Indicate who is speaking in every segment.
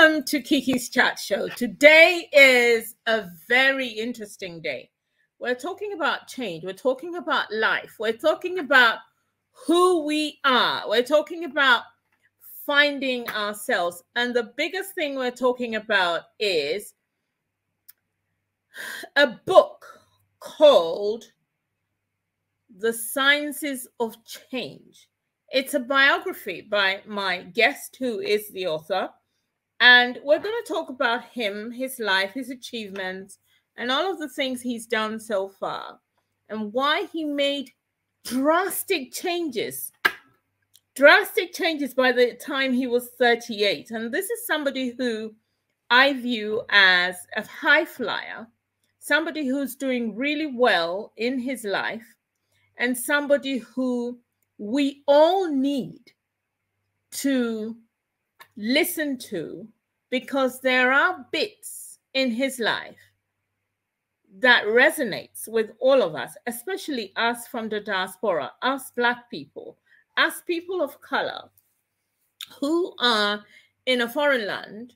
Speaker 1: Welcome to Kiki's Chat Show. Today is a very interesting day. We're talking about change. We're talking about life. We're talking about who we are. We're talking about finding ourselves. And the biggest thing we're talking about is a book called The Sciences of Change. It's a biography by my guest, who is the author. And we're going to talk about him, his life, his achievements, and all of the things he's done so far, and why he made drastic changes by the time he was 38. And this is somebody who I view as a high flyer, somebody who's doing really well in his life, and somebody who we all need to listen to, because there are bits in his life that resonates with all of us, especially us from the diaspora, us Black people, us people of color who are in a foreign land.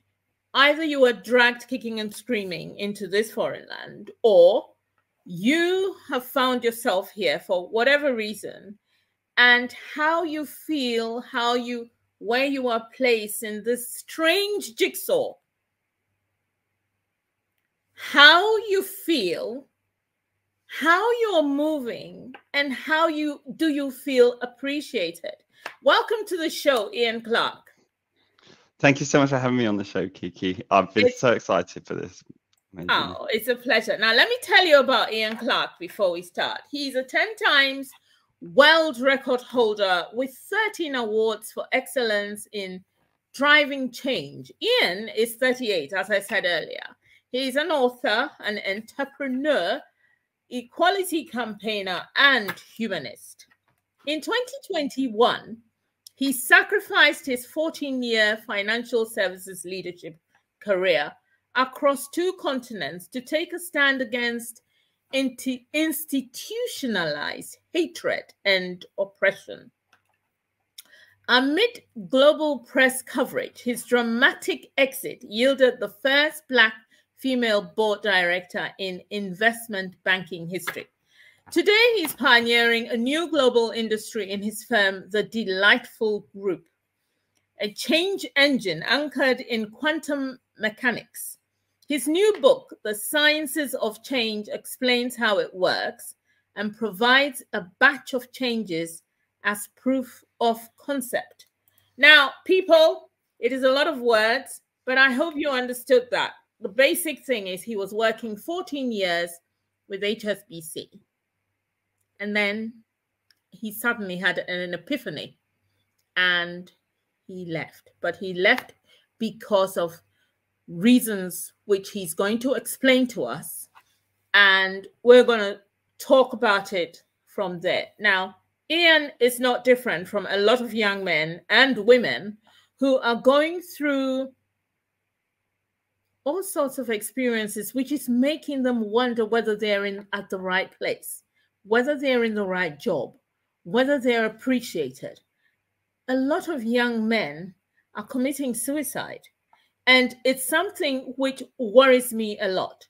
Speaker 1: Either you were dragged kicking and screaming into this foreign land, or you have found yourself here for whatever reason, and how you feel, where you are placed in this strange jigsaw, how you feel, how you're moving, and how you feel appreciated. Welcome to the show, Ian Clarke.
Speaker 2: Thank you so much for having me on the show, Kiki. I've been so excited for this. Amazing.
Speaker 1: Oh, it's a pleasure. Now, let me tell you about Ian Clarke before we start. He's a 10 times world record holder with 13 awards for excellence in driving change. Ian is 38, as I said earlier. He's an author, an entrepreneur, equality campaigner, and humanist. In 2021, he sacrificed his 14-year financial services leadership career across 2 continents to take a stand against institutionalized hatred and oppression. Amid global press coverage, his dramatic exit yielded the first Black female board director in investment banking history. Today, he's pioneering a new global industry in his firm, the Deilightful Group, a change engine anchored in quantum mechanics. His new book, The Sciences of Change, explains how it works and provides a batch of changes as proof of concept. Now, people, it is a lot of words, but I hope you understood that. The basic thing is he was working 14 years with HSBC. And then he suddenly had an epiphany and he left. But he left because of reasons which he's going to explain to us, and we're going to talk about it from there. Now, Ian is not different from a lot of young men and women who are going through all sorts of experiences, which is making them wonder whether they're at the right place, whether they're in the right job, whether they're appreciated. A lot of young men are committing suicide. And it's something which worries me a lot.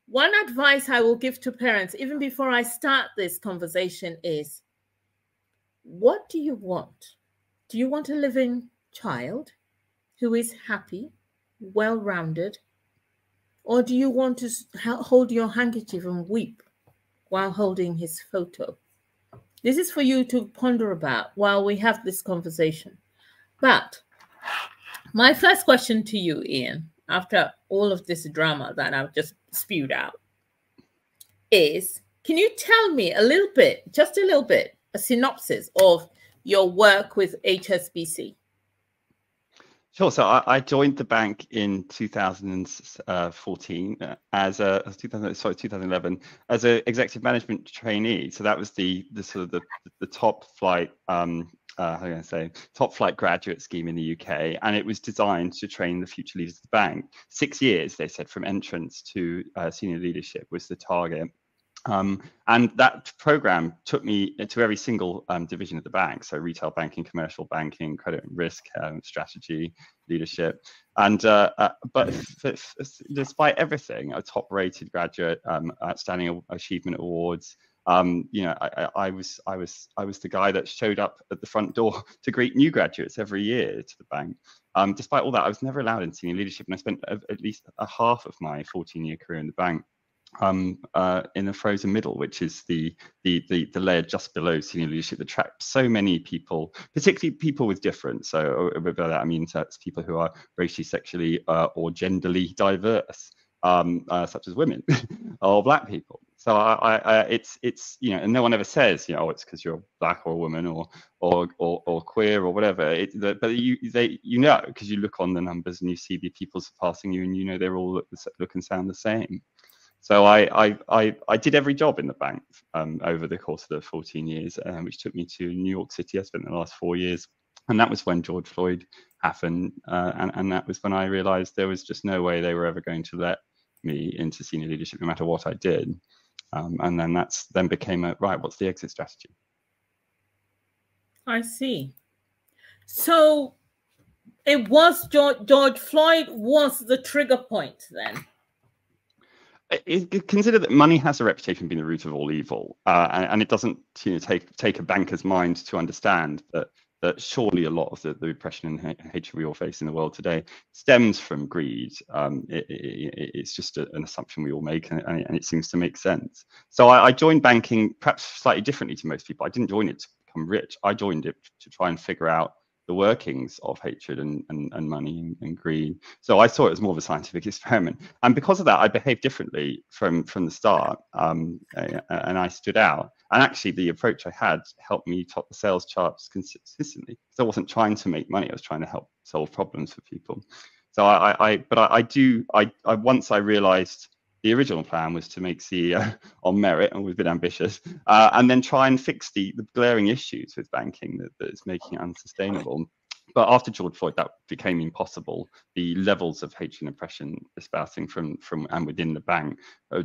Speaker 1: One advice I will give to parents, even before I start this conversation, is, what do you want? Do you want a living child who is happy, well-rounded? Or do you want to hold your handkerchief and weep while holding his photo? This is for you to ponder about while we have this conversation. But my first question to you, Ian, after all of this drama that I've just spewed out, is, can you tell me a little bit, just a little bit, a synopsis of your work with HSBC?
Speaker 2: Sure. So I joined the bank in 2014 2011 as an executive management trainee. So that was the top flight top flight graduate scheme in the UK, and it was designed to train the future leaders of the bank. 6 years, they said, from entrance to senior leadership was the target. And that program took me to every single division of the bank. So retail banking, commercial banking, credit and risk, strategy, leadership. And but despite everything, a top-rated graduate, outstanding achievement awards. You know, I was the guy that showed up at the front door to greet new graduates every year to the bank. Despite all that, I was never allowed in senior leadership, and I spent at least a half of my 14-year career in the bank in the frozen middle, which is the layer just below senior leadership that traps so many people, particularly people with difference. So by that I mean that's people who are racially, sexually, or genderly diverse, such as women or black people. So it's you know, and no one ever says, you know, oh, it's because you're black or a woman or queer or whatever. But you know, because you look on the numbers and you see the people surpassing you, and you know they're all look and sound the same. So I did every job in the bank over the course of the 14 years, which took me to New York City. I spent the last 4 years, and that was when George Floyd happened, and that was when I realised there was just no way they were ever going to let me into senior leadership, no matter what I did. And then then became right. What's the exit strategy?
Speaker 1: I see. So it was George Floyd was the trigger point then.
Speaker 2: Consider that money has a reputation of being the root of all evil, and it doesn't, you know, take a banker's mind to understand that surely a lot of the oppression and hatred we all face in the world today stems from greed. It's just an assumption we all make, and it seems to make sense. So I joined banking perhaps slightly differently to most people. I didn't join it to become rich. I joined it to try and figure out the workings of hatred and money and greed. So I saw it as more of a scientific experiment, and because of that, I behaved differently from the start, and I stood out. And actually, the approach I had helped me top the sales charts consistently. So I wasn't trying to make money; I was trying to help solve problems for people. So once I realised the original plan was to make CEO on merit, and we've been ambitious, and then try and fix the glaring issues with banking that is making it unsustainable. But after George Floyd, that became impossible. The levels of hatred and oppression espousing from and within the bank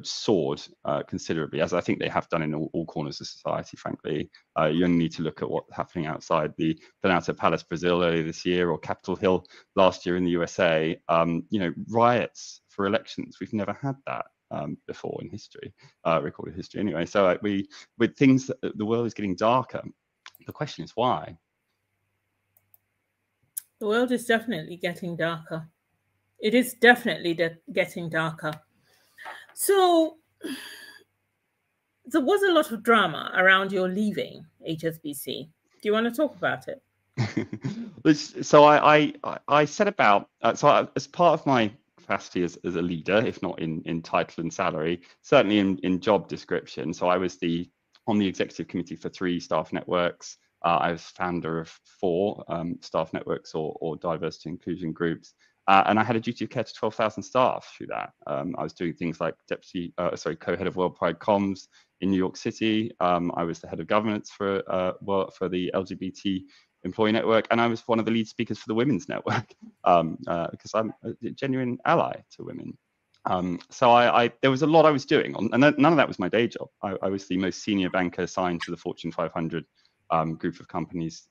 Speaker 2: soared considerably, as I think they have done in all corners of society, frankly. You only need to look at what's happening outside the Planalto Palace, Brazil, earlier this year, or Capitol Hill last year in the USA. You know, riots for elections. We've never had that before in history, recorded history anyway. So with things, the world is getting darker. The question is why?
Speaker 1: The world is definitely getting darker. It is definitely getting darker. So there was a lot of drama around your leaving HSBC. Do you want to talk about it?
Speaker 2: So I set about, as part of my capacity as a leader, if not in title and salary, certainly in job description. So I was on the executive committee for 3 staff networks. I was founder of 4 staff networks or diversity inclusion groups, and I had a duty of care to 12,000 staff through that. I was doing things like co-head of World Pride Comms in New York City. I was the head of governance for the LGBT employee network, and I was one of the lead speakers for the women's network because I'm a genuine ally to women. So there was a lot I was doing, and none of that was my day job. I was the most senior banker assigned to the Fortune 500 group of companies.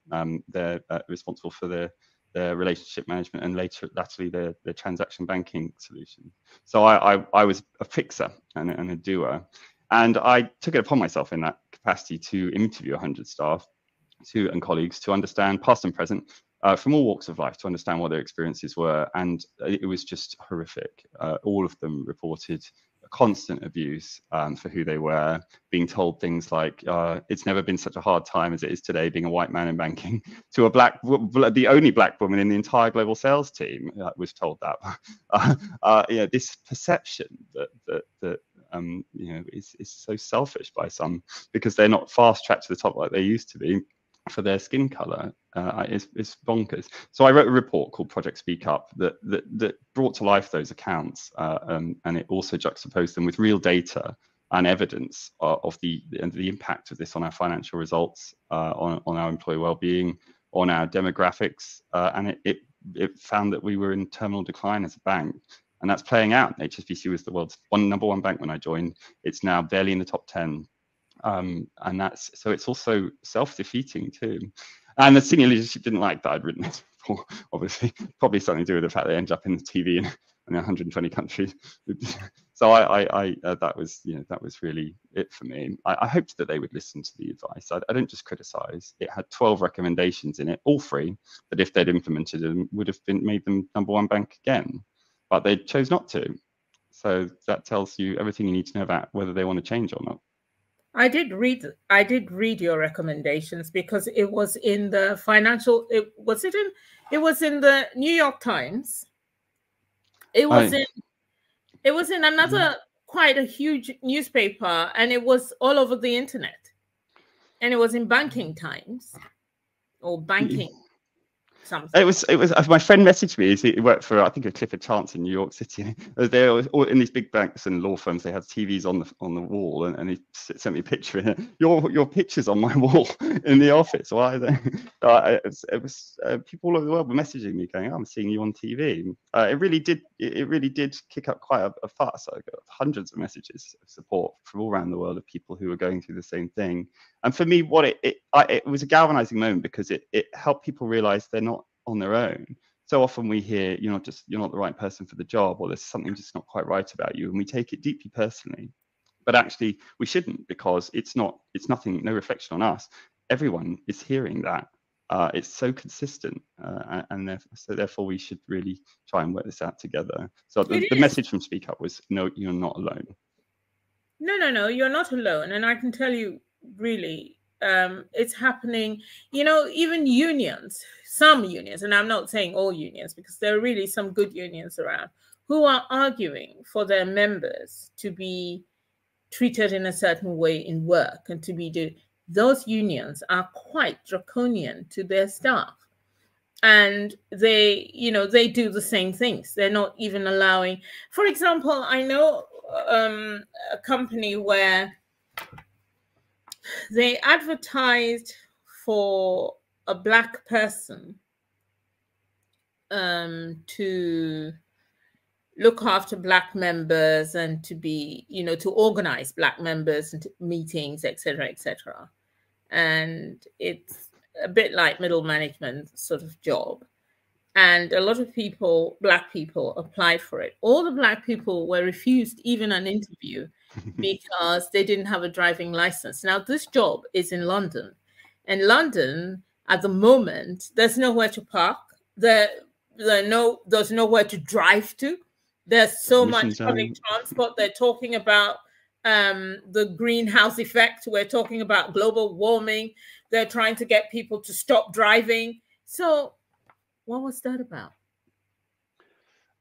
Speaker 2: They're responsible for their relationship management and latterly their transaction banking solution. So I was a fixer and a doer, and I took it upon myself in that capacity to interview 100 staff and colleagues to understand, past and present, from all walks of life, to understand what their experiences were. And it was just horrific. All of them reported constant abuse for who they were, being told things like, it's never been such a hard time as it is today being a white man in banking, to the only black woman in the entire global sales team was told that. This perception that is so selfish by some, because they're not fast tracked to the top like they used to be for their skin color, is bonkers. So I wrote a report called Project Speak Up that brought to life those accounts, and it also juxtaposed them with real data and evidence of the impact of this on our financial results, on our employee well-being, on our demographics, and it found that we were in terminal decline as a bank. And that's playing out. HSBC was the world's number one bank when I joined. It's now barely in the top 10. And that's, so it's also self-defeating too. And the senior leadership didn't like that I'd written it before, obviously. Probably something to do with the fact they end up in the TV in 120 countries. So that was, you know, that was really it for me. I hoped that they would listen to the advice. I don't just criticize. It had 12 recommendations in it, all free, that if they'd implemented them would have made them number one bank again, but they chose not to. So that tells you everything you need to know about whether they want to change or not.
Speaker 1: I did read your recommendations because it was in the financial. It was in the New York Times. It was in another quite a huge newspaper, and it was all over the internet. And it was in Banking Times or Banking something.
Speaker 2: It was my friend messaged me. He worked for, I think, a Clifford Chance in New York City. They were all in these big banks and law firms. They had TVs on the wall, and he sent me a picture. And your picture's on my wall in the office. Why are they? It was people all over the world were messaging me, going, oh, "I'm seeing you on TV." It really did kick up quite a fuss. I got hundreds of messages of support from all around the world of people who were going through the same thing. And for me, it was a galvanizing moment because it helped people realize they're not on their own. So often we hear you're not the right person for the job, or there's something just not quite right about you, and we take it deeply personally. But actually we shouldn't, because it's nothing, no reflection on us. Everyone is hearing that. It's so consistent, and therefore we should really try and work this out together. So the message from Speak Up was, no, you're not alone.
Speaker 1: No, you're not alone. And I can tell you, really, it's happening. You know, even unions, some unions, and I'm not saying all unions, because there are really some good unions around, who are arguing for their members to be treated in a certain way in work and to be those unions are quite draconian to their staff. And they do the same things. They're not even allowing, for example, I know a company where they advertised for a Black person to look after Black members and to be, to organize Black members and meetings, etc., etc. And it's a bit like middle management sort of job. And a lot of people, Black people, applied for it. All the Black people were refused even an interview because they didn't have a driving license. Now, this job is in London. And London, at the moment, there's nowhere to park. There's nowhere to drive to. There's so much public transport. They're talking about the greenhouse effect. We're talking about global warming. They're trying to get people to stop driving. So what was that about?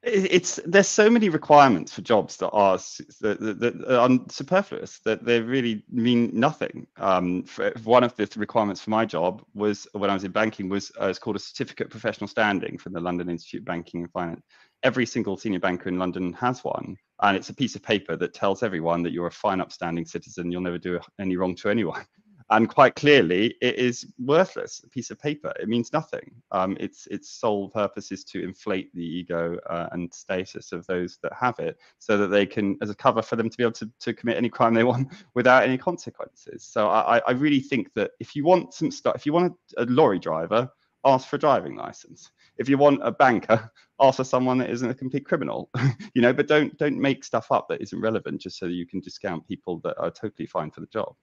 Speaker 2: There's so many requirements for jobs that are superfluous, that they really mean nothing. One of the requirements for my job was, when I was in banking, was it's called a certificate of professional standing from the London Institute of Banking and Finance. Every single senior banker in London has one, and it's a piece of paper that tells everyone that you're a fine, upstanding citizen. You'll never do any wrong to anyone. And quite clearly, it is worthless, a piece of paper. It means nothing. Its sole purpose is to inflate the ego and status of those that have it, so that they can, as a cover for them to be able to commit any crime they want without any consequences. So I really think that if you want some stuff, if you want a lorry driver, ask for a driving license. If you want a banker, ask for someone that isn't a complete criminal. But don't make stuff up that isn't relevant just so that you can discount people that are totally fine for the job.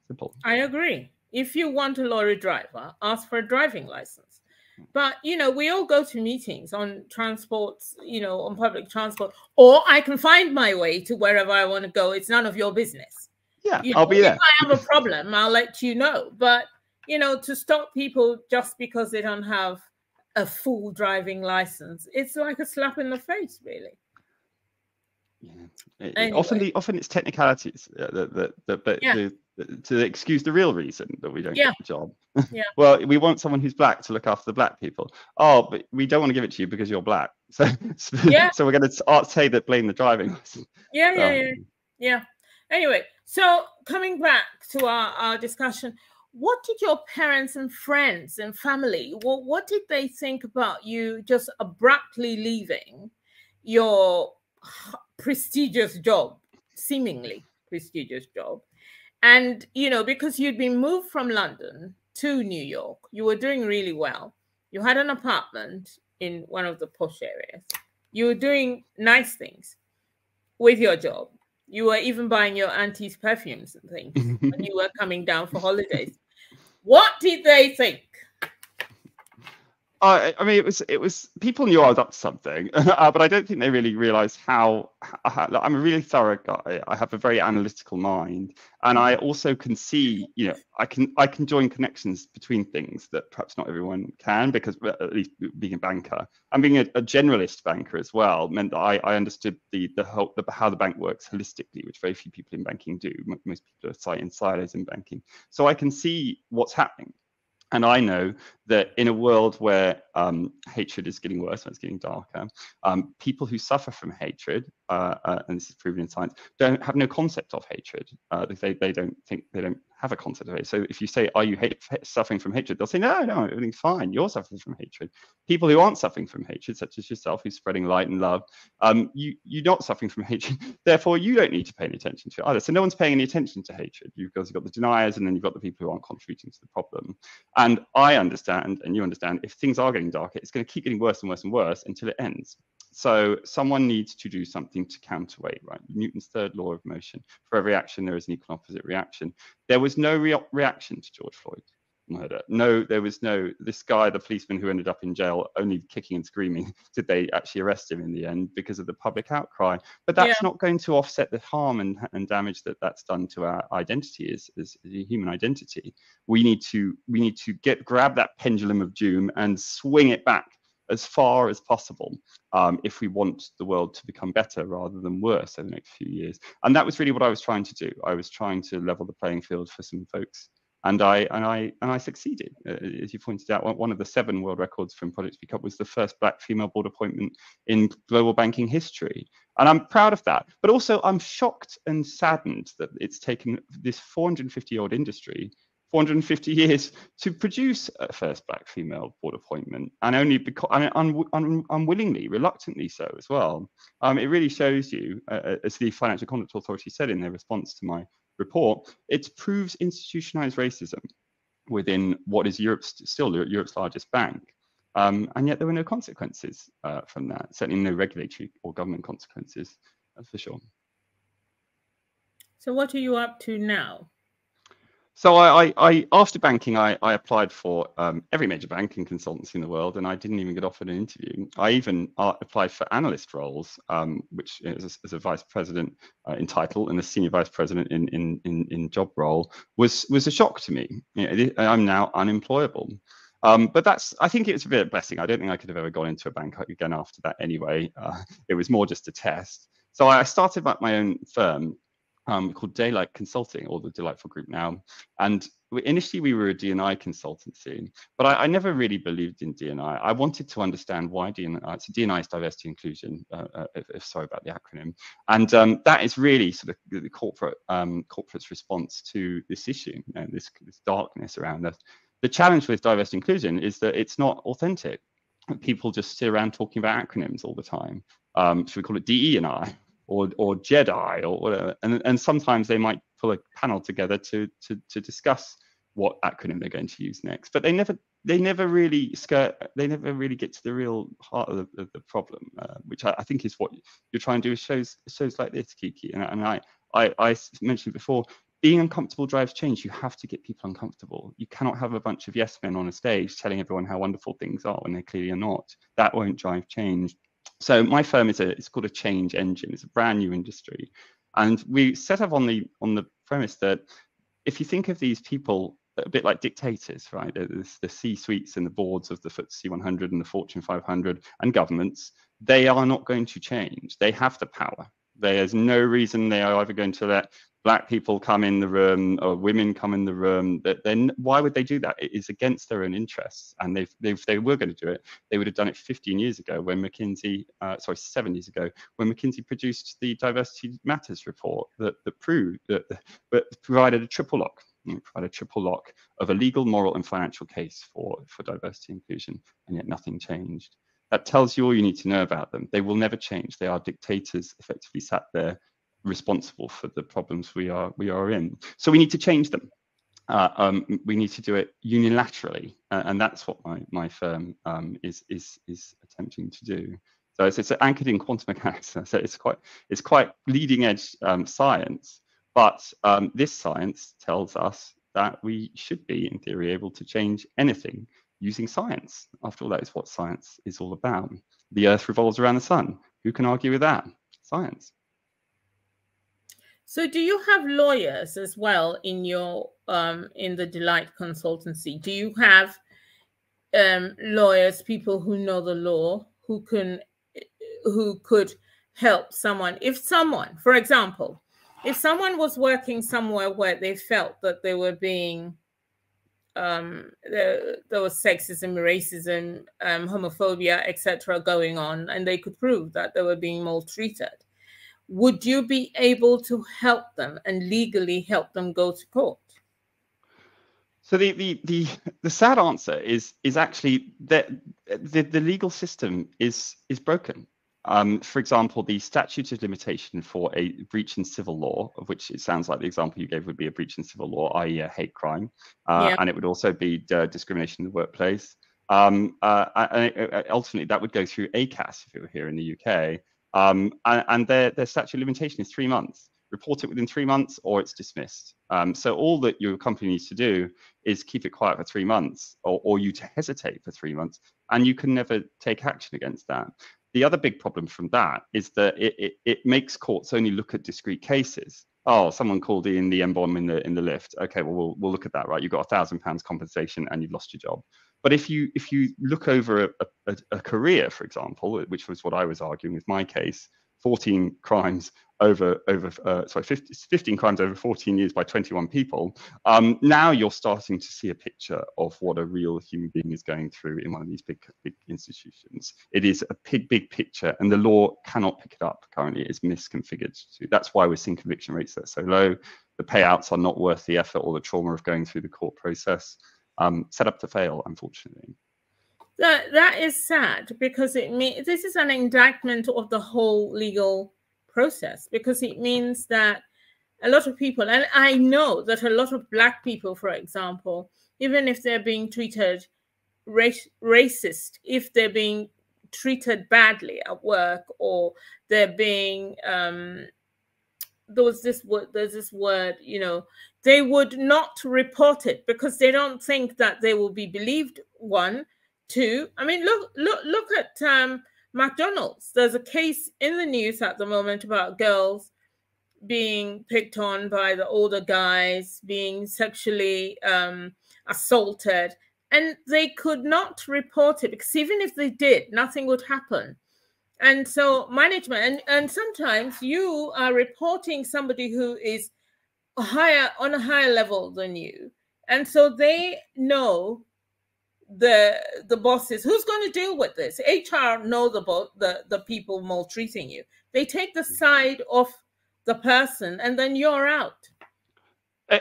Speaker 2: Simple.
Speaker 1: I agree. If you want a lorry driver, ask for a driving license. But, we all go to meetings on transports, on public transport, or I can find my way to wherever I want to go. It's none of your business.
Speaker 2: Yeah, I'll be there.
Speaker 1: If I have a problem, I'll let you know. But, to stop people just because they don't have a full driving license, it's like a slap in the face, really.
Speaker 2: Yeah. Anyway. Often it's technicalities to excuse the real reason that we don't get the job.
Speaker 1: Yeah.
Speaker 2: Well, we want someone who's Black to look after the Black people. Oh, but we don't want to give it to you because you're Black. So we're going to say that, blame the driving license.
Speaker 1: Yeah. Anyway, so coming back to our discussion, what did your parents and friends and family, what did they think about you just abruptly leaving, your prestigious job, seemingly prestigious job. And, you know, because you'd been moved from London to New York, you were doing really well. You had an apartment in one of the posh areas. You were doing nice things with your job. You were even buying your auntie's perfumes and things when you were coming down for holidays. What did they think?
Speaker 2: I mean, it was people knew I was up to something, but I don't think they really realised how. I'm a really thorough guy. I have a very analytical mind, and I also can see, you know, I can join connections between things that perhaps not everyone can, because at least being a banker and being a generalist banker as well meant that I understood how the bank works holistically, which very few people in banking do. Most people are in silos in banking, so I can see what's happening. And I know that in a world where hatred is getting worse and it's getting darker, people who suffer from hatred, and this is proven in science, don't have no concept of hatred. They don't have a concept of it. So if you say, "Are you suffering from hatred?" they'll say, "No, everything's fine. You're suffering from hatred." People who aren't suffering from hatred, such as yourself, who's spreading light and love, you're not suffering from hatred. Therefore, you don't need to pay any attention to it either. So no one's paying any attention to hatred, because you've got the deniers, and then you've got the people who aren't contributing to the problem. And I understand, and you understand, if things are getting darker, it's going to keep getting worse and worse and worse until it ends. So someone needs to do something to counterweight, right? Newton's third law of motion. For every action, there is an equal and opposite reaction. There was no reaction to George Floyd murder. No, there was no, this guy, the policeman who ended up in jail, only kicking and screaming, did they actually arrest him in the end because of the public outcry? But that's not going to offset the harm and damage that's done to our identity as a human identity. We need to grab that pendulum of doom and swing it back as far as possible, if we want the world to become better rather than worse over the next few years. And that was really what I was trying to do. I was trying to level the playing field for some folks, and I succeeded. As you pointed out, one of the 7 world records from Project Speak Up was the first Black female board appointment in global banking history, and I'm proud of that. But also, I'm shocked and saddened that it's taken this 450-year-old industry 450 years to produce a first Black female board appointment, and only because, unwillingly, reluctantly so as well. It really shows you, as the Financial Conduct Authority said in their response to my report, it proves institutionalized racism within what is still Europe's largest bank. And yet there were no consequences from that, certainly no regulatory or government consequences, that's for sure.
Speaker 1: So what are you up to now?
Speaker 2: So I after banking, I applied for every major banking consultancy in the world, and I didn't even get offered an interview. I even applied for analyst roles, which as a vice president in title and a senior vice president in job role was a shock to me. You know, I'm now unemployable. But I think it's a bit of a blessing. I don't think I could have ever gone into a bank again after that anyway. It was more just a test. So I started up my own firm, called Deilightful Consulting, or the Deilightful Group now. And initially we were a D&I consultancy, but I never really believed in D&I. I wanted to understand why D&I, so D&I is diversity inclusion, sorry about the acronym. And that is really sort of the corporate's response to this issue, and this darkness around us. The challenge with diversity inclusion is that it's not authentic. People just sit around talking about acronyms all the time. Should we call it DE&I? Or Jedi or whatever, and sometimes they might pull a panel together to discuss what acronym they're going to use next. But they never really get to the real heart of the problem, which I think is what you're trying to do with shows like this, Kiki. And I mentioned before, being uncomfortable drives change. You have to get people uncomfortable. You cannot have a bunch of yes men on a stage telling everyone how wonderful things are when they clearly are not. That won't drive change. So my firm it's called a change engine. It's a brand new industry, and we set up on the premise that if you think of these people a bit like dictators, right? The C-suites and the boards of the FTSE 100 and the Fortune 500 and governments, they are not going to change. They have the power. There's no reason they are ever going to let Black people come in the room or women come in the room. Then why would they do that? It is against their own interests. And if they were going to do it, they would have done it 15 years ago when 7 years ago, when McKinsey produced the Diversity Matters report that provided a triple lock of a legal, moral, and financial case for diversity inclusion, and yet nothing changed. That tells you all you need to know about them. They will never change. They are dictators, effectively sat there, responsible for the problems we are in. So we need to change them. We need to do it unilaterally, and that's what my firm is attempting to do. So it's anchored in quantum mechanics. So it's quite leading edge science, but this science tells us that we should be, in theory, able to change anything using science. After all, that is what science is all about. The Earth revolves around the sun. Who can argue with that? Science.
Speaker 1: So do you have lawyers as well in your in the Delight consultancy? Do you have lawyers, people who know the law, who could help someone? If someone, for example, if someone was working somewhere where they felt that they were being there was sexism, racism, homophobia, etc. going on, and they could prove that they were being maltreated, would you be able to help them and legally help them go to court?
Speaker 2: So the sad answer is actually that the legal system is broken. For example, the statute of limitation for a breach in civil law, of which it sounds like the example you gave would be a breach in civil law, i.e. a hate crime, and it would also be discrimination in the workplace. And ultimately, that would go through ACAS if it were here in the UK. And their statute of limitation is 3 months. Report it within 3 months or it's dismissed. So all that your company needs to do is keep it quiet for 3 months, or you to hesitate for 3 months, and you can never take action against that. The other big problem from that is that it makes courts only look at discrete cases. Oh, someone called in the M-bomb in the lift. Okay, well, we'll look at that, right? You've got £1,000 compensation and you've lost your job. But if you look over a career, for example, which was what I was arguing with my case, 14 crimes over 15 crimes over 14 years by 21 people. Now you're starting to see a picture of what a real human being is going through in one of these big institutions. It is a big picture, and the law cannot pick it up currently. It is misconfigured. That's why we're seeing conviction rates that are so low. The payouts are not worth the effort or the trauma of going through the court process. Set up to fail, unfortunately.
Speaker 1: That is sad, because it means this is an indictment of the whole legal process, because it means that a lot of people, and I know that a lot of Black people, for example, even if they're being treated racist, if they're being treated badly at work, or they're being there's this word, you know, they would not report it because they don't think that they will be believed. One, two, I mean, look at McDonald's. There's a case in the news at the moment about girls being picked on by the older guys, being sexually assaulted, and they could not report it because even if they did, nothing would happen. And so management, and sometimes you are reporting somebody who is on a higher level than you, and so they know the bosses who's going to deal with this. HR know the people maltreating you. They take the side of the person, and then you're out.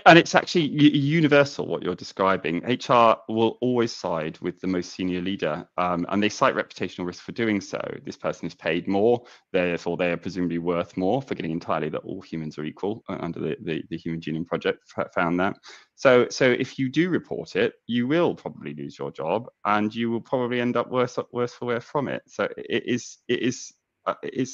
Speaker 2: And it's actually universal what you're describing. HR will always side with the most senior leader, and they cite reputational risk for doing so. This person is paid more, therefore they are presumably worth more, forgetting entirely that all humans are equal under the Human Genome Project found that. So if you do report it, you will probably lose your job, and you will probably end up worse for wear from it. So it is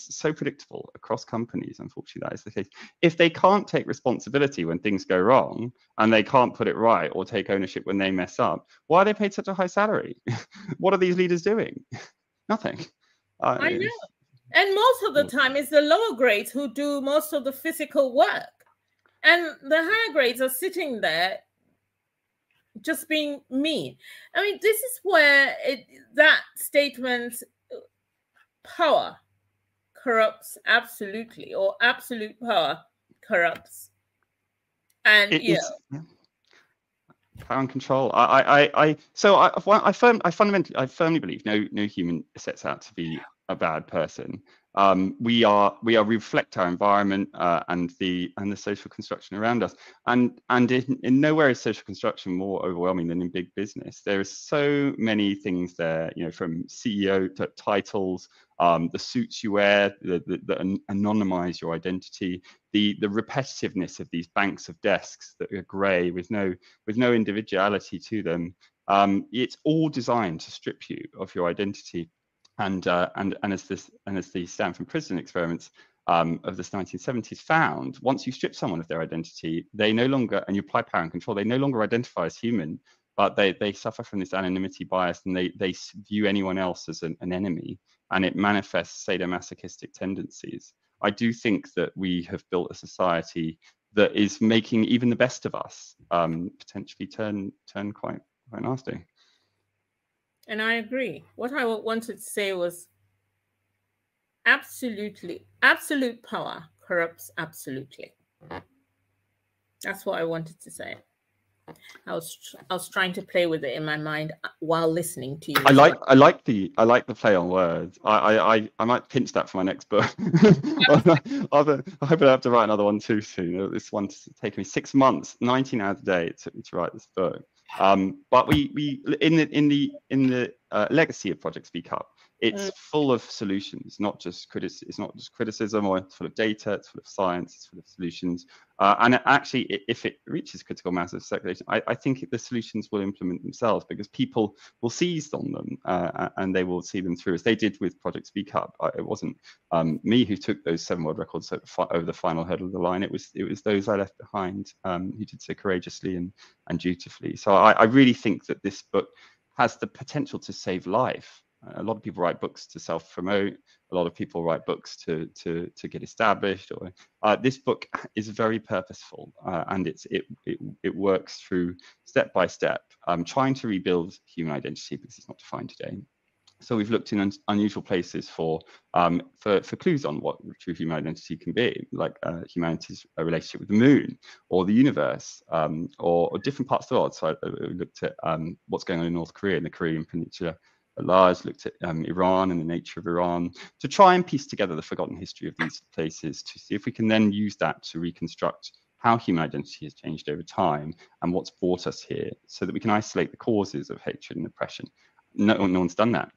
Speaker 2: so predictable across companies. Unfortunately, that is the case. If they can't take responsibility when things go wrong, and they can't put it right or take ownership when they mess up, why are they paid such a high salary? What are these leaders doing? Nothing.
Speaker 1: I know. And most of the time, it's the lower grades who do most of the physical work. And the higher grades are sitting there just being mean. I mean, this is where that statement, power corrupts absolutely, or absolute power corrupts. And
Speaker 2: power and control. I firmly believe no human sets out to be a bad person. We reflect our environment and the social construction around us, and in nowhere is social construction more overwhelming than in big business. There are so many things there, you know, from CEO to titles, the suits you wear that anonymize your identity, the repetitiveness of these banks of desks that are grey with no individuality to them. It's all designed to strip you of your identity. And as the Stanford prison experiments of the 1970s found, once you strip someone of their identity, they no longer, and you apply power and control, they no longer identify as human, but they suffer from this anonymity bias, and they view anyone else as an enemy, and it manifests sadomasochistic tendencies. I do think that we have built a society that is making even the best of us potentially turn quite nasty.
Speaker 1: And I agree. What I wanted to say was absolute power corrupts absolutely. That's what I wanted to say. I was trying to play with it in my mind while listening to you.
Speaker 2: I like the play on words. I might pinch that for my next book. I hope I have to write another one too soon. This one's taken me 6 months, 19 hours a day it took me to write this book. But we in the legacy of Project Speak Up, it's full of solutions, not just criticism, or it's full of data, it's full of science, it's full of solutions. And actually, if it reaches critical mass of circulation, I think the solutions will implement themselves, because people will seize on them and they will see them through, as they did with Project Speak Up. It wasn't me who took those 7 world records over the final hurdle of the line. It was those I left behind who did so courageously and dutifully. So I really think that this book has the potential to save life. A lot of people write books to self-promote. A lot of people write books to get established. Or this book is very purposeful, and it works through step by step, trying to rebuild human identity, because it's not defined today. So we've looked in unusual places for clues on what true human identity can be, like humanity's relationship with the moon or the universe, or different parts of the world. So we looked at what's going on in North Korea and the Korean Peninsula at large, looked at Iran and the nature of Iran, to try and piece together the forgotten history of these places, to see if we can then use that to reconstruct how human identity has changed over time and what's brought us here, so that we can isolate the causes of hatred and oppression. No one's done that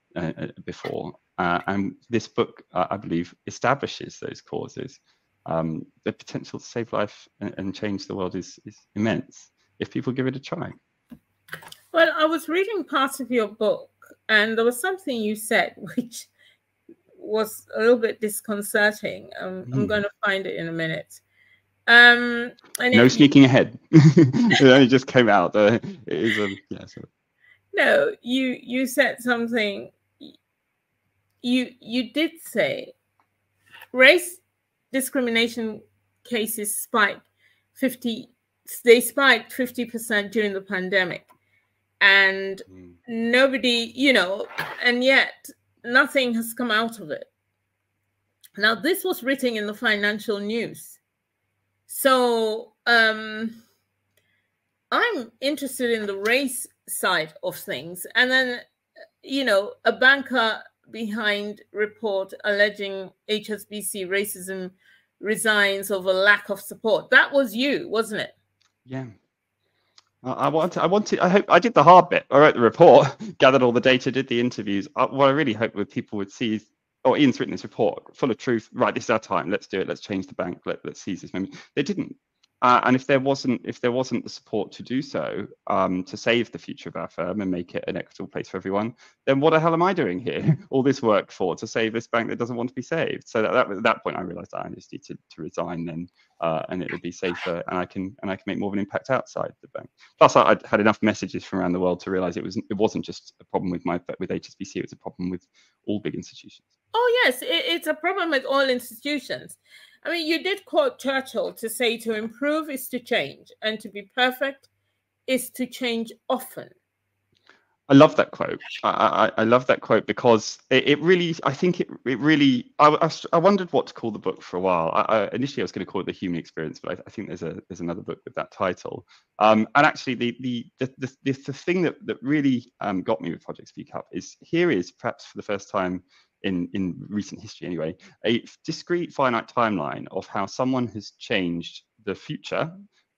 Speaker 2: before. And this book, I believe, establishes those causes. The potential to save life and change the world is immense if people give it a try.
Speaker 1: Well, I was reading part of your book, and there was something you said which was a little bit disconcerting. I'm going to find it in a minute.
Speaker 2: No sneaking ahead. It only just came out. It is
Speaker 1: No, you said something. You did say race discrimination cases spiked 50% during the pandemic, and nobody, and yet nothing has come out of it. Now, this was written in the Financial News, so I'm interested in the race side of things. And then, a banker behind report alleging HSBC racism resigns over lack of support. That was you, wasn't it?
Speaker 2: Yeah. I hope I did the hard bit. I wrote the report, gathered all the data, did the interviews. What I really hoped that people would see is, Ian's written this report full of truth. Right, this is our time. Let's do it. Let's change the bank. Let's seize this moment. They didn't. And if there wasn't the support to do so, to save the future of our firm and make it an equitable place for everyone, then what the hell am I doing here? All this work to save this bank that doesn't want to be saved. So at that point, I realised I just need to resign then, and it would be safer, and I can make more of an impact outside the bank. Plus, I'd had enough messages from around the world to realise it wasn't just a problem with HSBC; it was a problem with all big institutions.
Speaker 1: Oh yes, it's a problem with all institutions. I mean, you did quote Churchill to say to improve is to change, and to be perfect is to change often.
Speaker 2: I love that quote. I love that quote because it really, I think it really, I wondered what to call the book for a while. Initially, I was going to call it The Human Experience, but I think there's another book with that title. And actually, the thing that really got me with Project Speak Up is perhaps for the first time in recent history anyway, a discrete finite timeline of how someone has changed the future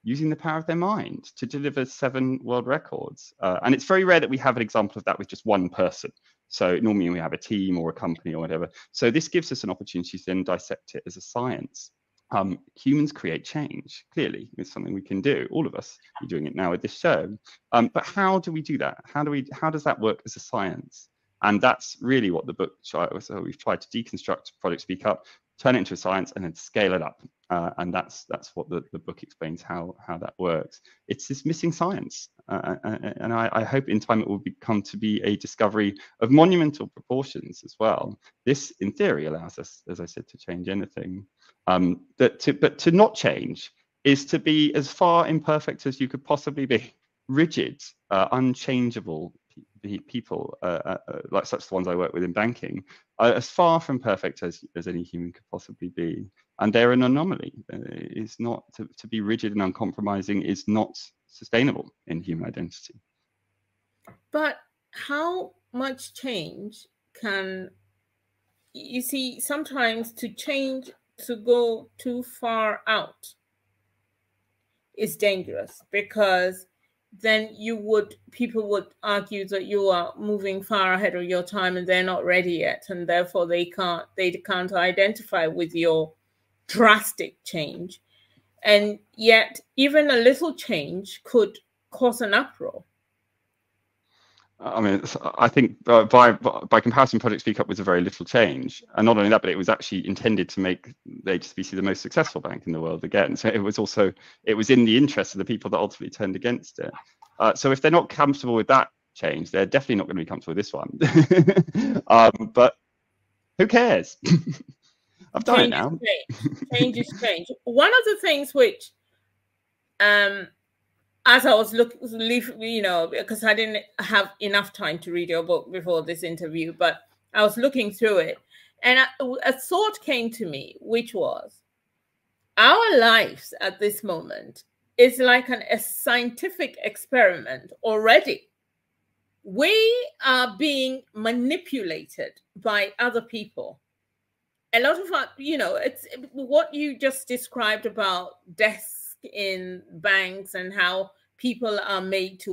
Speaker 2: using the power of their mind to deliver 7 world records. And it's very rare that we have an example of that with just one person. So normally we have a team or a company or whatever. So this gives us an opportunity to then dissect it as a science. Humans create change, clearly. It's something we can do. All of us are doing it now with this show. But how do we do that? How does that work as a science? And that's really what the book, so we've tried to deconstruct Project Speak Up, turn it into a science, and then scale it up. And that's what the book explains how that works. It's this missing science. And I hope in time it will become to be a discovery of monumental proportions as well. This, in theory, allows us, as I said, to change anything. But to not change is to be as far imperfect as you could possibly be, rigid, unchangeable people, like such the ones I work with in banking, are as far from perfect as any human could possibly be. And they're an anomaly. It's not to be rigid and uncompromising is not sustainable in human identity.
Speaker 1: But how much change can you see? Sometimes to change, to go too far out is dangerous, because then people would argue that you are moving far ahead of your time and they're not ready yet, and therefore they can't identify with your drastic change. And yet even a little change could cause an uproar.
Speaker 2: I mean, I think by comparison, Project Speak Up was a very little change, and not only that, but it was actually intended to make the HSBC the most successful bank in the world again. So it was in the interest of the people that ultimately turned against it. So if they're not comfortable with that change, they're definitely not going to be comfortable with this one. But who cares? I've done it now.
Speaker 1: Change is change. One of the things which, as I was looking, because I didn't have enough time to read your book before this interview, but I was looking through it, and a thought came to me, which was, our lives at this moment is like a scientific experiment already. We are being manipulated by other people. A lot of our, it's what you just described about desks in banks and how people are made to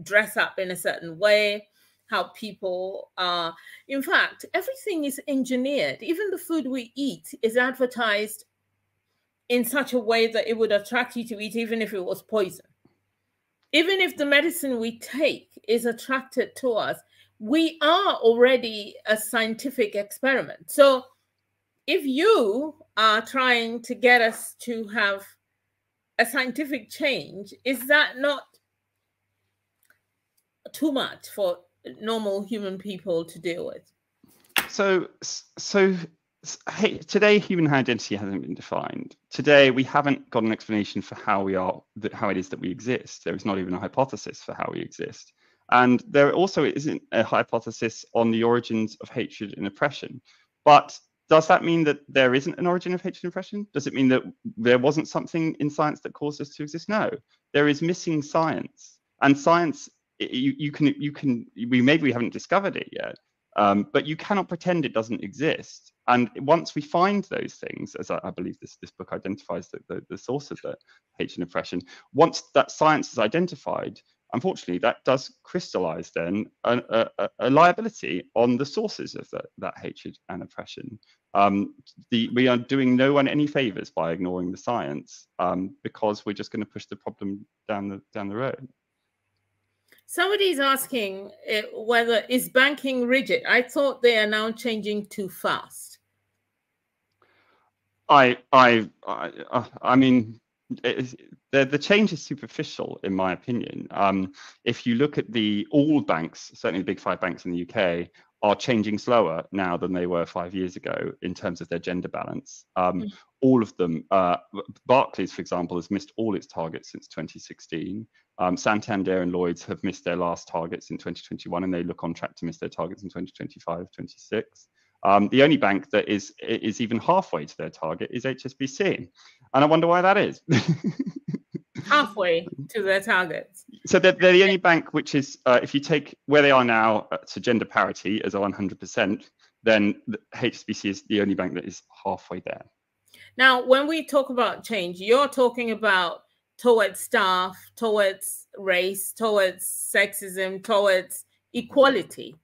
Speaker 1: dress up in a certain way, how people are, in fact, everything is engineered. Even the food we eat is advertised in such a way that it would attract you to eat, even if it was poison. Even if the medicine we take is attracted to us, we are already a scientific experiment. So if you are trying to get us to have a scientific change, is that not too much for normal human people to deal with?
Speaker 2: So hey, today human identity hasn't been defined. Today we haven't got an explanation for how it is that we exist. There is not even a hypothesis for how we exist. And there also isn't a hypothesis on the origins of hatred and oppression. But does that mean that there isn't an origin of hatred and oppression? Does it mean that there wasn't something in science that caused us to exist? No, there is missing science, and science, maybe we haven't discovered it yet, but you cannot pretend it doesn't exist. And once we find those things, as I believe this book identifies the source of the hatred and oppression, once that science is identified, unfortunately, that does crystallize then a liability on the sources of that hatred and oppression. We are doing no one any favors by ignoring the science, because we're just going to push the problem down the road.
Speaker 1: Somebody's asking whether is banking rigid. I thought they are now changing too fast.
Speaker 2: I mean, the change is superficial, in my opinion. If you look at all banks, certainly the big 5 banks in the UK, are changing slower now than they were 5 years ago in terms of their gender balance. All of them, Barclays, for example, has missed all its targets since 2016. Santander and Lloyds have missed their last targets in 2021, and they look on track to miss their targets in 2025, 26. The only bank that is even halfway to their target is HSBC. And I wonder why that is.
Speaker 1: Halfway to their targets.
Speaker 2: So they're the only bank which is, if you take where they are now to gender parity as 100%, then HSBC is the only bank that is halfway there.
Speaker 1: Now, when we talk about change, you're talking about towards staff, towards race, towards sexism, towards equality,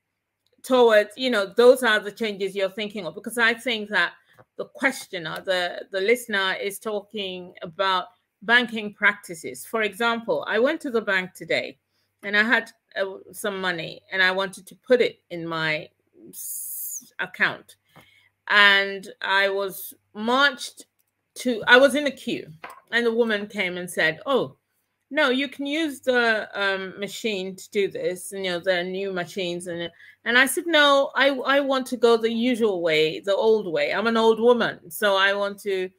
Speaker 1: towards, you know, those are the changes you're thinking of. Because I think that the questioner, the listener is talking about banking practices. For example, I went to the bank today and I had some money and I wanted to put it in my account. And I was I was in a queue, and the woman came and said, "Oh, no, you can use the machine to do this." And, you know, there are new machines. And I said, "No, I want to go the usual way, the old way. I'm an old woman. So I want to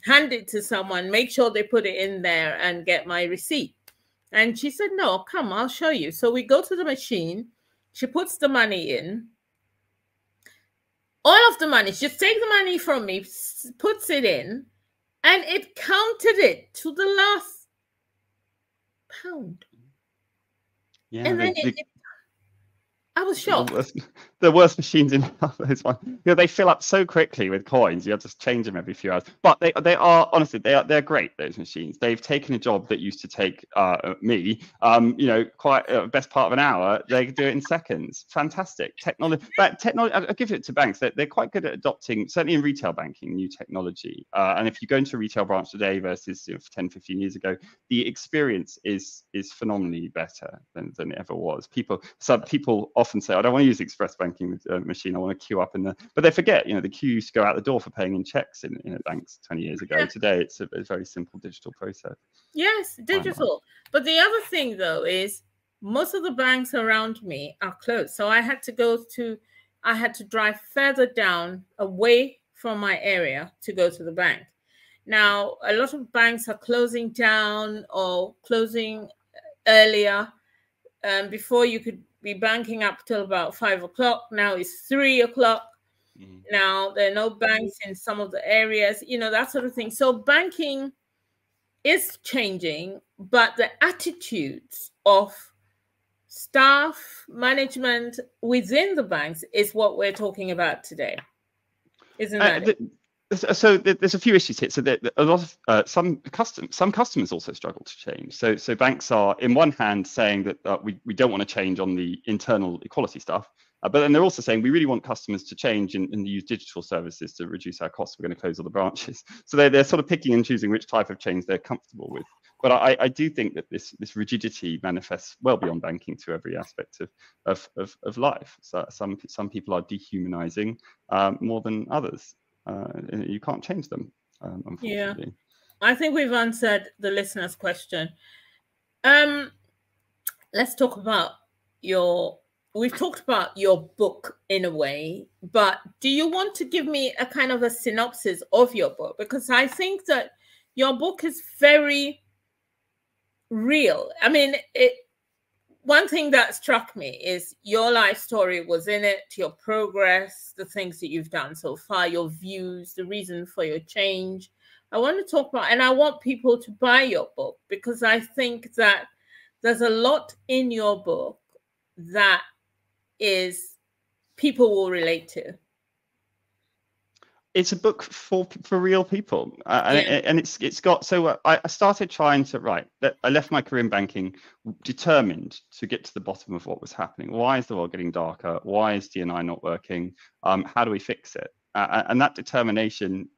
Speaker 1: hand it to someone, make sure they put it in there and get my receipt." And she said, "No, come, I'll show you." So we go to the machine. She puts the money in. All of the money, she just takes the money from me, puts it in, and it counted it to the last pound.
Speaker 2: Yeah,
Speaker 1: and then I was shocked.
Speaker 2: The worst machines in those ones. You know, they fill up so quickly with coins. You have to change them every few hours. But they are honestly they're great. Those machines. They've taken a job that used to take me, you know, quite best part of an hour. They can do it in seconds. Fantastic technology. But technology, I'll give it to banks. They're quite good at adopting, certainly in retail banking, new technology. And if you go into a retail branch today versus, you know, 10, 15 years ago, the experience is phenomenally better than it ever was. People often say, "I don't want to use the express banking machine. I want to queue up in the," but they forget, you know, the queue used to go out the door for paying in checks in banks 20 years ago. Yeah. Today, it's a very simple digital process.
Speaker 1: Yes, digital. But the other thing, though, is most of the banks around me are closed. So I had to drive further down away from my area to go to the bank. Now, a lot of banks are closing down or closing earlier. Before you could be banking up till about 5 o'clock. Now it's 3 o'clock. Mm-hmm. Now there are no banks in some of the areas, you know, that sort of thing. So banking is changing, but the attitudes of staff, management within the banks is what we're talking about today. Isn't that it?
Speaker 2: So there's a few issues here. So a lot of some customers also struggle to change. So banks are, in one hand, saying that we don't want to change on the internal equality stuff, but then they're also saying we really want customers to change and use digital services to reduce our costs. We're going to close all the branches. So they're sort of picking and choosing which type of change they're comfortable with. But I do think that this rigidity manifests well beyond banking to every aspect of life. So some people are dehumanizing more than others. You can't change them, unfortunately.
Speaker 1: Yeah, I think we've answered the listener's question. Let's talk about we've talked about your book in a way, but do you want to give me a kind of a synopsis of your book? Because I think that your book is very real. I mean, one thing that struck me is your life story was in it, your progress, the things that you've done so far, your views, the reason for your change. I want to talk about, and I want people to buy your book because I think that there's a lot in your book that is people will relate to.
Speaker 2: It's a book for real people, and it's got. So I started trying to write. I left my career in banking, determined to get to the bottom of what was happening. Why is the world getting darker? Why is D&I not working? How do we fix it? And that determination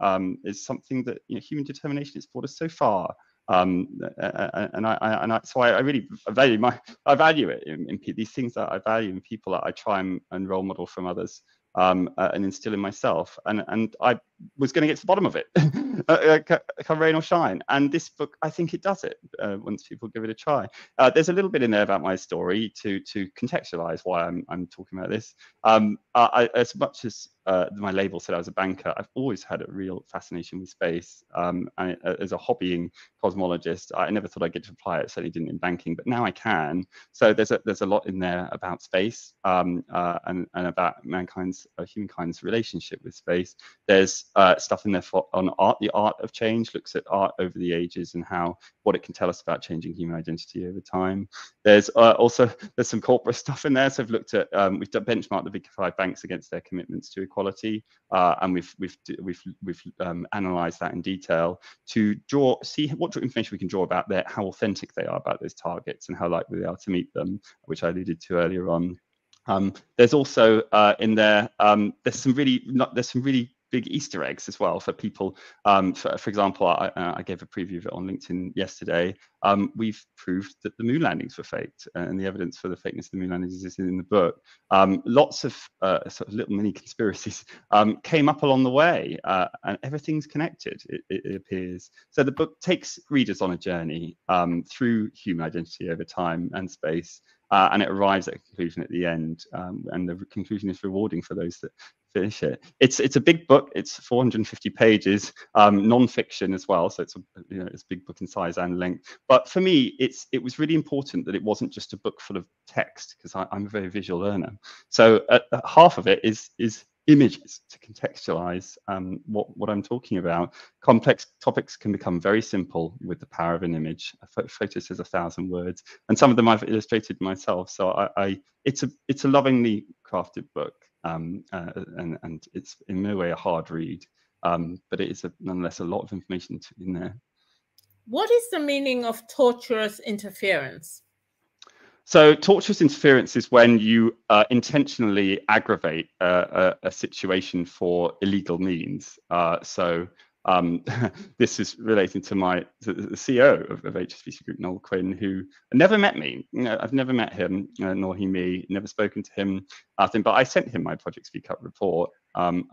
Speaker 2: is something that, you know, human determination has brought us so far. So I really value it in these things that I value in people that I try and role model from others. And instill in myself, and I was going to get to the bottom of it, come rain or shine. And this book, I think it does it once people give it a try. There's a little bit in there about my story to contextualize why I'm talking about this. As much as my label said I was a banker, I've always had a real fascination with space. And as a hobbying cosmologist, I never thought I'd get to apply it. Certainly didn't in banking, but now I can. So there's a lot in there about space and about humankind's relationship with space. There's stuff in there on art, the art of change, looks at art over the ages and what it can tell us about changing human identity over time. There's there's some corporate stuff in there. So I've looked at we've benchmarked the big 5 banks against their commitments to equality, and we've analysed that in detail to see what information we can draw about how authentic they are about those targets and how likely they are to meet them, which I alluded to earlier on. There's also in there there's some really big Easter eggs as well for people. For example, I gave a preview of it on LinkedIn yesterday. We've proved that the moon landings were faked, and the evidence for the fakeness of the moon landings is in the book. Lots of sort of little mini conspiracies came up along the way, and everything's connected, it appears. So the book takes readers on a journey through human identity over time and space, and it arrives at a conclusion at the end, and the conclusion is rewarding for those that finish it. It's a big book. It's 450 pages, non-fiction as well, so it's a big book in size and length. But for me, it was really important that it wasn't just a book full of text, because I'm a very visual learner. So half of it is images to contextualize what I'm talking about. Complex topics can become very simple with the power of an image. A photo says 1,000 words, and some of them I've illustrated myself. So it's a lovingly crafted book, and it's in no way a hard read, but it is nonetheless a lot of information in there.
Speaker 1: What is the meaning of torturous interference?
Speaker 2: So torturous interference is when you intentionally aggravate a situation for illegal means. This is relating to the CEO of HSBC Group, Noel Quinn, who never met me. I've never met him, nor he me, never spoken to him. But I sent him my Project Speak Up report, and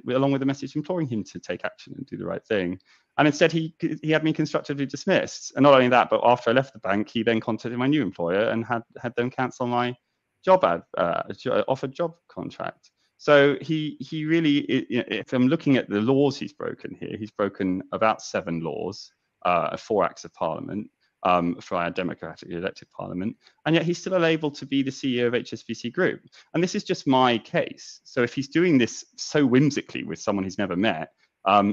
Speaker 2: along with a message imploring him to take action and do the right thing. And instead, he had me constructively dismissed. And not only that, but after I left the bank, he then contacted my new employer and had them cancel my offered job contract. So he really, if I'm looking at the laws he's broken here, he's broken about 7 laws, 4 acts of parliament for our democratically elected parliament, and yet he's still able to be the CEO of HSBC Group. And this is just my case. So if he's doing this so whimsically with someone he's never met,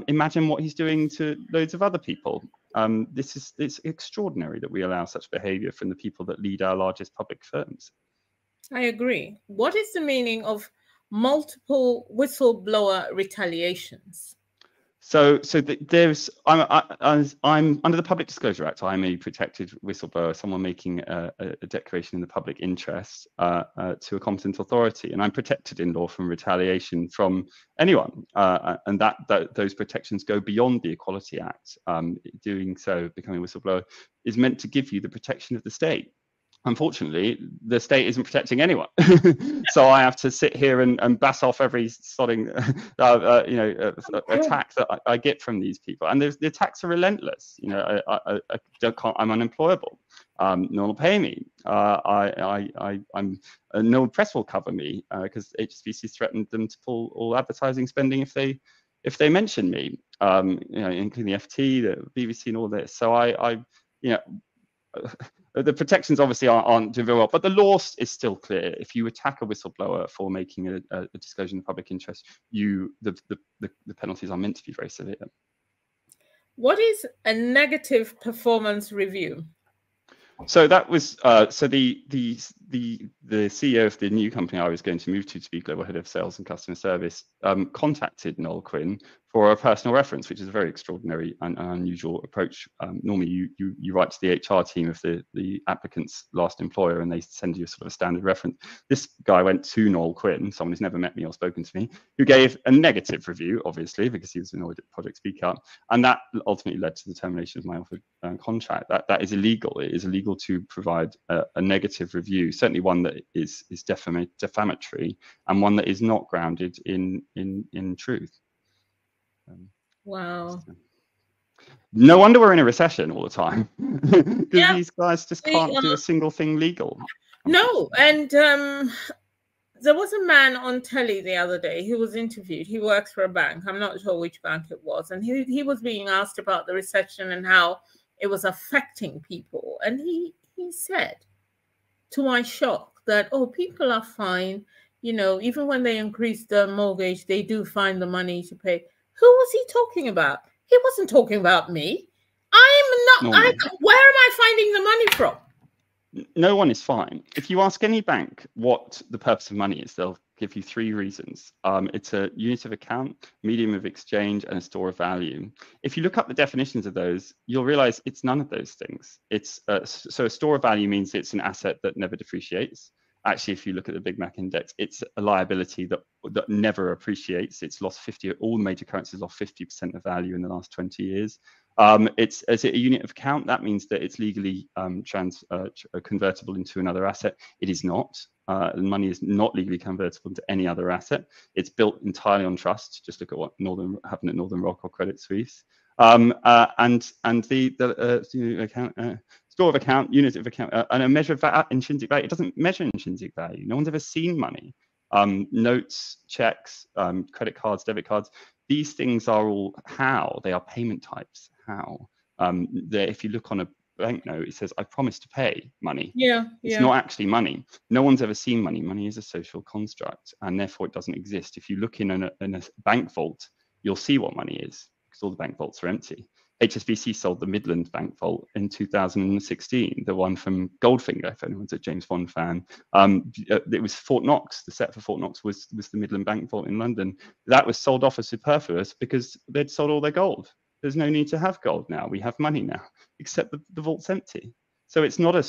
Speaker 2: imagine what he's doing to loads of other people. It's extraordinary that we allow such behavior from the people that lead our largest public firms. I
Speaker 1: agree. What is the meaning of multiple whistleblower retaliations?
Speaker 2: So I'm under the Public Disclosure Act. I'm a protected whistleblower, someone making a declaration in the public interest to a competent authority, and I'm protected in law from retaliation from anyone, and those protections go beyond the Equality Act. Doing so, becoming a whistleblower, is meant to give you the protection of the state. Unfortunately, the state isn't protecting anyone, so I have to sit here and bass off every sodding, attack that I get from these people. And the attacks are relentless. I'm unemployable. No one will pay me. No press will cover me because HSBC threatened them to pull all advertising spending if they mention me, including the FT, the BBC, and all this. So the protections obviously aren't doing very well, but the law is still clear. If you attack a whistleblower for making a disclosure in the public interest, the penalties are meant to be very severe.
Speaker 1: What is a negative performance review?
Speaker 2: So that was the CEO of the new company I was going to move to be global head of sales and customer service contacted Noel Quinn for a personal reference, which is a very extraordinary and unusual approach. Normally, you write to the HR team of the applicant's last employer, and they send you sort of a standard reference. This guy went to Noel Quinn, someone who's never met me or spoken to me, who gave a negative review, obviously, because he was annoyed at Project Speak Up, and that ultimately led to the termination of my offered contract. That is illegal. It is illegal to provide a negative review, certainly one that is defamatory, and one that is not grounded in truth.
Speaker 1: Wow.
Speaker 2: No wonder we're in a recession all the time, because these guys just can't do a single thing legal.
Speaker 1: No, and there was a man on telly the other day who was interviewed. He works for a bank. I'm not sure which bank it was. And he was being asked about the recession and how it was affecting people. And he said, to my shock, that, people are fine. Even when they increase the mortgage, they do find the money to pay. Who was he talking about? He wasn't talking about me. Where am I finding the money from?
Speaker 2: No one is fine. If you ask any bank what the purpose of money is, they'll give you 3 reasons. It's a unit of account, medium of exchange, and a store of value. If you look up the definitions of those, you'll realize it's none of those things. It's so a store of value means it's an asset that never depreciates. Actually, if you look at the Big Mac index, it's a liability that never appreciates. It's lost 50. All major currencies lost 50% of value in the last 20 years. Is it a unit of account? That means that it's legally convertible into another asset. It is not. Money is not legally convertible into any other asset. It's built entirely on trust. Just look at what happened at Northern Rock or Credit Suisse. And the account. Store of account, unit of account, and a measure of intrinsic value. It doesn't measure intrinsic value. No one's ever seen money. Notes, checks, credit cards, debit cards. These things are all they are payment types. If you look on a banknote, it says, I promise to pay money. It's not actually money. No one's ever seen money. Money is a social construct, and therefore it doesn't exist. If you look in a bank vault, you'll see what money is, because all the bank vaults are empty. HSBC sold the Midland Bank Vault in 2016, the one from Goldfinger, if anyone's a James Bond fan. It was Fort Knox. The set for Fort Knox was the Midland Bank Vault in London. That was sold off as superfluous because they'd sold all their gold. There's no need to have gold now. We have money now, except the vault's empty. So it's not a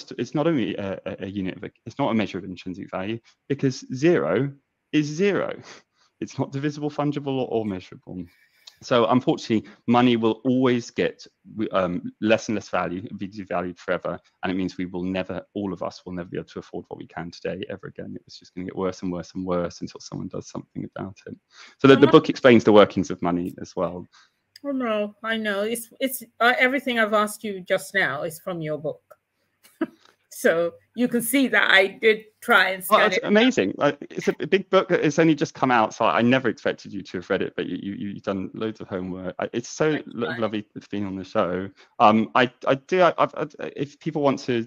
Speaker 2: unit of it's not a measure of intrinsic value, because 0 is 0. It's not divisible, fungible, or measurable. So unfortunately, money will always get less and less value, be devalued forever, and it means all of us will never be able to afford what we can today ever again. It's just going to get worse and worse and worse until someone does something about it. So the book explains the workings of money as well.
Speaker 1: Oh no, I know. It's everything I've asked you just now is from your book. So you can see that I did try and study.
Speaker 2: That's amazing. It's a big book. It's only just come out, so I never expected you to have read it, but you've done loads of homework. It's so lovely being on the show. If people want to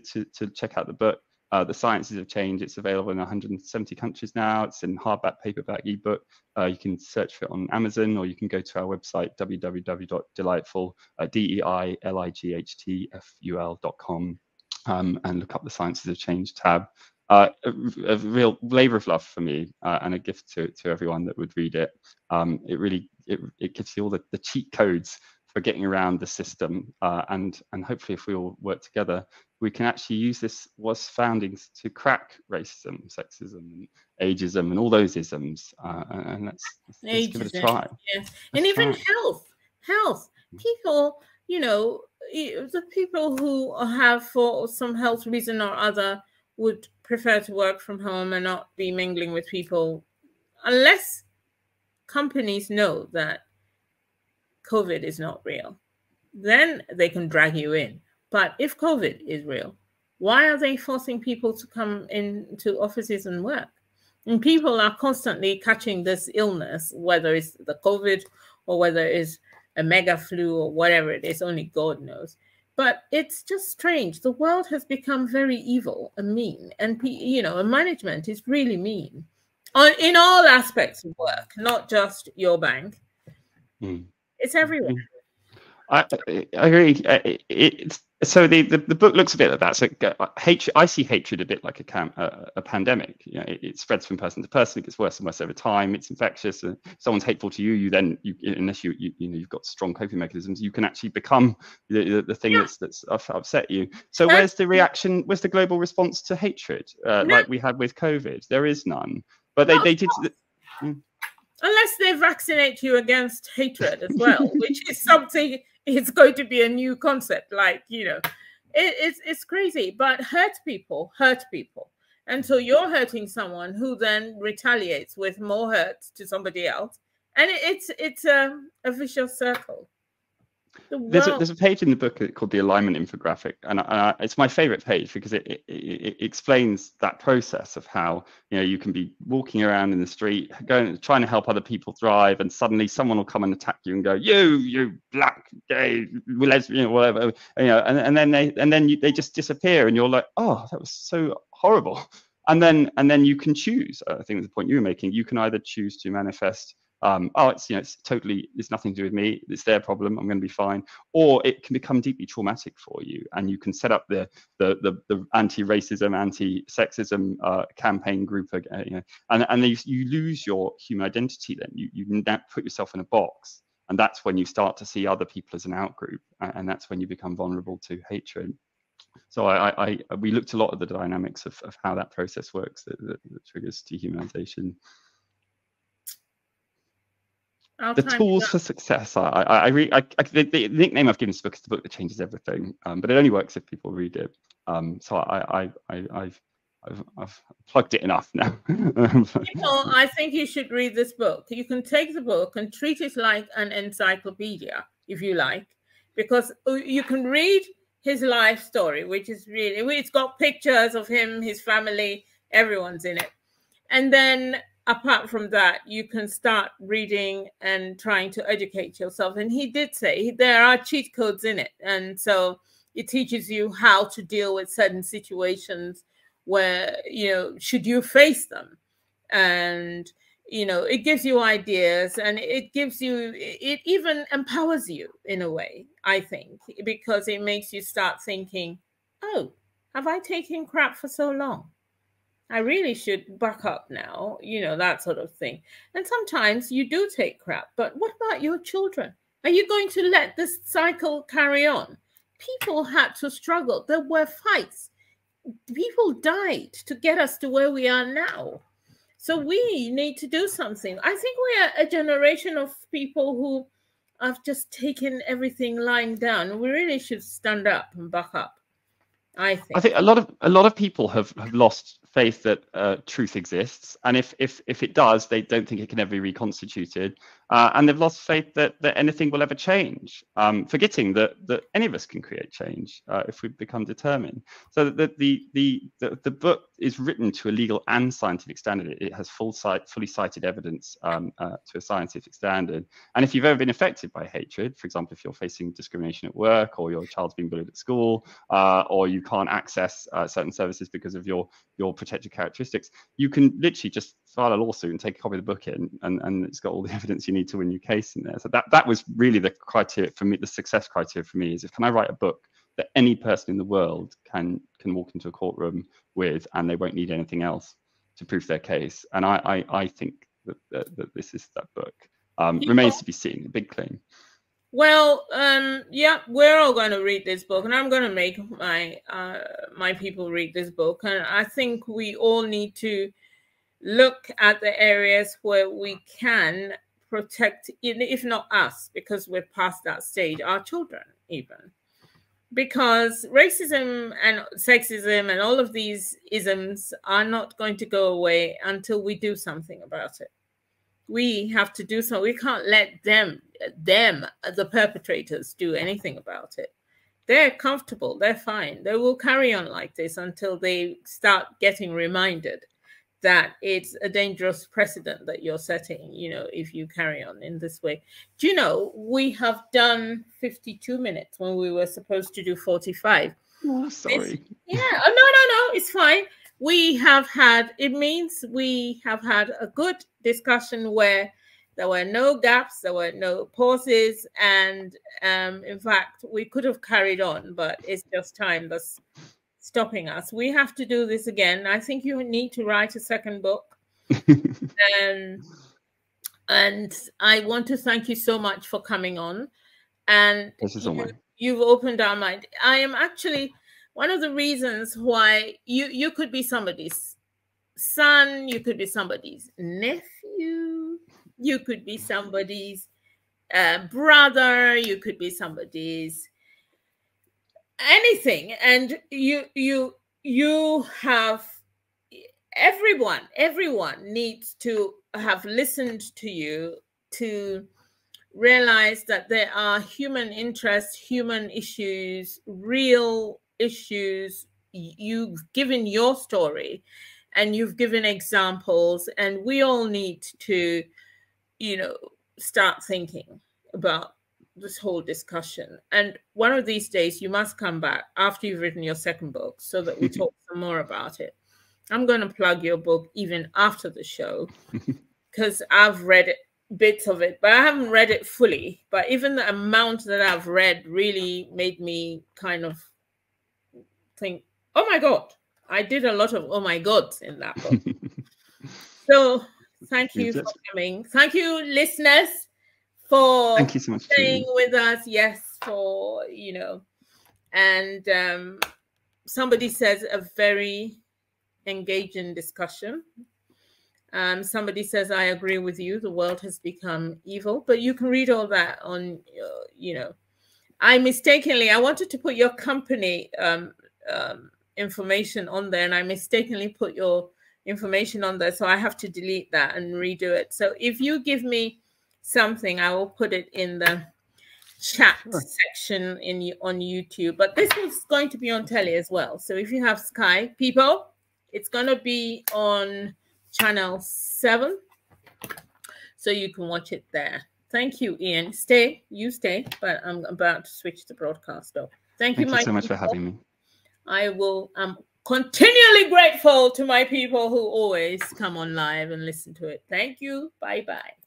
Speaker 2: check out the book, The Sciences of Change, it's available in 170 countries now. It's in hardback, paperback, ebook. You can search for it on Amazon, or you can go to our website, www.deilightful, DEILIGHTFUL.com. And look up the Sciences of Change tab. A real labour of love for me, and a gift to everyone that would read it. It gives you all the cheat codes for getting around the system, and hopefully, if we all work together, we can actually use this foundings to crack racism, sexism, and ageism, and all those isms. And let's give it a try.
Speaker 1: Yes, and even health. People, the people who have, for some health reason or other, would prefer to work from home and not be mingling with people, unless companies know that COVID is not real, then they can drag you in. But if COVID is real, why are they forcing people to come into offices and work? And people are constantly catching this illness, whether it's the COVID or whether it's a mega flu or whatever it is, only God knows. But it's just strange. The world has become very evil and mean, and management is really mean in all aspects of work, not just your bank. It's everywhere.
Speaker 2: I agree. So the book looks a bit like that. So I see hatred a bit like a pandemic. It spreads from person to person. It gets worse and worse over time. It's infectious. If someone's hateful to you, unless you've got strong coping mechanisms, you can actually become the thing that's upset you. So where's the reaction? Where's the global response to hatred, like we had with COVID? There is none. But they did.
Speaker 1: Unless they vaccinate you against hatred as well, which is something. It's going to be a new concept, it's crazy. But hurt people, and so you're hurting someone who then retaliates with more hurt to somebody else, and it's a vicious circle.
Speaker 2: There's a page in the book called the alignment infographic, and it's my favorite page because it explains that process of how you can be walking around in the street, trying to help other people thrive, and suddenly someone will come and attack you and go, you black, gay, lesbian, whatever, and then they just disappear, and you're like, oh, that was so horrible. And then you can choose. I think the point you were making, you can either choose to manifest oh, it's nothing to do with me, it's their problem, I'm going to be fine. Or it can become deeply traumatic for you, and you can set up the anti-racism, anti-sexism campaign group, and then you lose your human identity. Then you now put yourself in a box, and that's when you start to see other people as an outgroup, and that's when you become vulnerable to hatred. So we looked a lot at the dynamics of how that process works that triggers dehumanization. The tools for success. The nickname I've given this book is the book that changes everything, but it only works if people read it. So I've plugged it enough now.
Speaker 1: I think you should read this book. You can take the book and treat it like an encyclopedia, if you like, because you can read his life story, which is really, it's got pictures of him, his family, everyone's in it. And then apart from that, you can start reading and trying to educate yourself. And he did say there are cheat codes in it. And so it teaches you how to deal with certain situations where, should you face them? And, it gives you ideas, and it even empowers you in a way, I think, because it makes you start thinking, oh, have I taken crap for so long? I really should buck up now, that sort of thing. And sometimes you do take crap, but what about your children? Are you going to let this cycle carry on? People had to struggle. There were fights. People died to get us to where we are now. So we need to do something. I think we are a generation of people who have just taken everything lying down. We really should stand up and buck up. I think
Speaker 2: a lot of people have lost faith that truth exists, and if it does, they don't think it can ever be reconstituted, and they've lost faith that anything will ever change, forgetting that any of us can create change if we become determined. So that the book is written to a legal and scientific standard. It has fully cited evidence to a scientific standard. And if you've ever been affected by hatred, for example, if you're facing discrimination at work, or your child's being bullied at school, or you can't access certain services because of your protected characteristics, you can literally just file a lawsuit and take a copy of the book in, and it's got all the evidence you need to win your case in there. So that was really the criteria for me. The success criteria for me is, can I write a book that any person in the world can walk into a courtroom with, and they won't need anything else to prove their case? And I think that this is that book. Remains to be seen. A big claim.
Speaker 1: Well, yeah, we're all going to read this book, and I'm going to make my people read this book. And I think we all need to look at the areas where we can protect, if not us, because we're past that stage, our children even. Because racism and sexism and all of these isms are not going to go away until we do something about it. We have to do something. We can't let them, the perpetrators, do anything about it. They're comfortable. They're fine. They will carry on like this until they start getting reminded that it's a dangerous precedent that you're setting, if you carry on in this way. Do you know, we have done 52 minutes when we were supposed to do 45.
Speaker 2: Oh, sorry.
Speaker 1: No, it's fine. It means we have had a good discussion where there were no gaps, there were no pauses, and in fact, we could have carried on, but it's just time that's stopping us. We have to do this again. I think you need to write a second book. And I want to thank you so much for coming on. And you've opened our mind. I am actually... one of the reasons why you could be somebody's son, you could be somebody's nephew, you could be somebody's brother, you could be somebody's anything, and you have everyone needs to have listened to you to realize that there are human interests, human issues, real issues. You've given your story and you've given examples, and we all need to, start thinking about this whole discussion. And one of these days you must come back after you've written your second book so that we talk some more about it. I'm going to plug your book even after the show because I've read it bits of it, but I haven't read it fully. But even the amount that I've read really made me kind of think, oh my God, I did a lot of oh my gods in that book. So thank you for coming. Thank you, listeners, for
Speaker 2: thank you so much
Speaker 1: staying with us. Yes, for, and somebody says a very engaging discussion. Somebody says, I agree with you. The world has become evil, but you can read all that on, I wanted to put your company information on there, and I mistakenly put your information on there. So I have to delete that and redo it. So if you give me something, I will put it in the chat section on YouTube. But this is going to be on telly as well. So if you have Sky, people, it's going to be on channel 7, so you can watch it there. Thank you, Ian. You stay, but I'm about to switch the broadcast off. Thank you so much for having me. I'm continually grateful to my people who always come on live and listen to it. Thank you. Bye-bye.